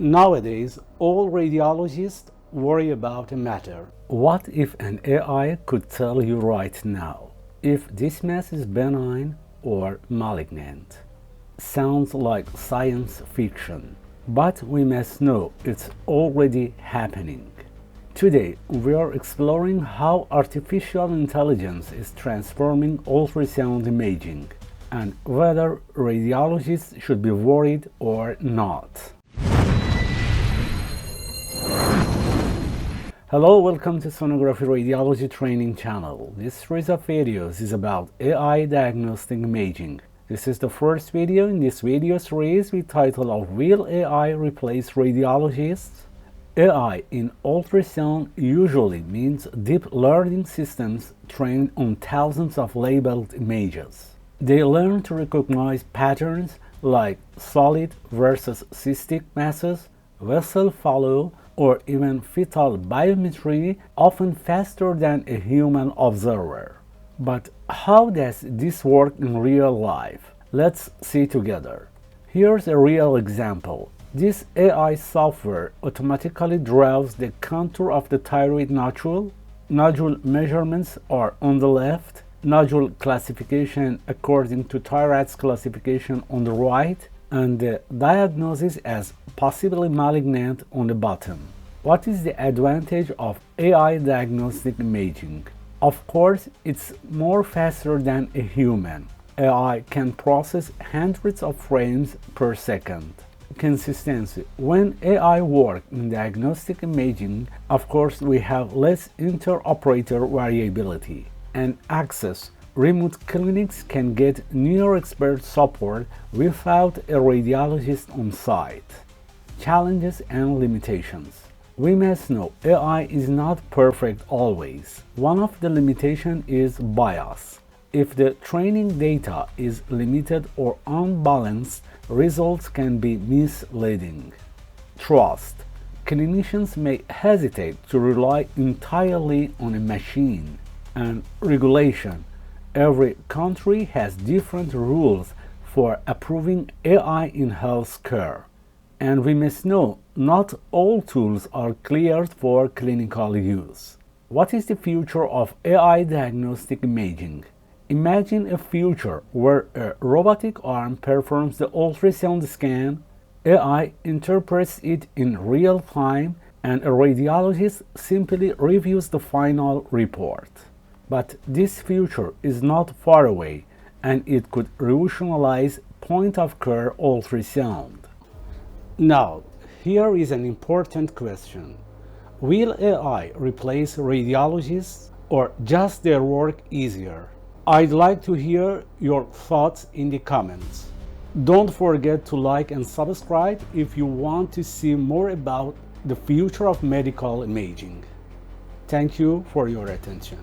Nowadays, all radiologists worry about a matter. What if an AI could tell you right now if this mass is benign or malignant? Sounds like science fiction, but we must know it's already happening. Today, we are exploring how artificial intelligence is transforming ultrasound imaging and whether radiologists should be worried or not. Hello, welcome to Sonography-radiology training channel. This series of videos is about AI diagnostic imaging. This is the first video in this video series with title of Will AI Replace Radiologists? AI in ultrasound usually means deep learning systems trained on thousands of labeled images. They learn to recognize patterns like solid versus cystic masses, vessel follow, or even fetal biometry, often faster than a human observer. But how does this work in real life? Let's see together. Here's a real example. This AI software automatically draws the contour of the thyroid nodule. Nodule measurements are on the left, nodule classification according to TI-RADS classification on the right, and the diagnosis as possibly malignant on the bottom. What is the advantage of AI diagnostic imaging? Of course, it's more faster than a human. AI can process hundreds of frames per second. Consistency. When AI works in diagnostic imaging, of course, we have less inter-operator variability. And access. Remote clinics can get neuro-expert support without a radiologist on site. Challenges and limitations. We must know AI is not perfect always. One of the limitations is bias. If the training data is limited or unbalanced, results can be misleading. Trust. Clinicians may hesitate to rely entirely on a machine. And regulation. Every country has different rules for approving AI in healthcare. And we must know not all tools are cleared for clinical use. What is the future of AI diagnostic imaging? Imagine a future where a robotic arm performs the ultrasound scan, AI interprets it in real time, and a radiologist simply reviews the final report. But this future is not far away, and it could revolutionize point-of-care ultrasound. Now, here is an important question. Will AI replace radiologists or just their work easier? I'd like to hear your thoughts in the comments. Don't forget to like and subscribe if you want to see more about the future of medical imaging. Thank you for your attention.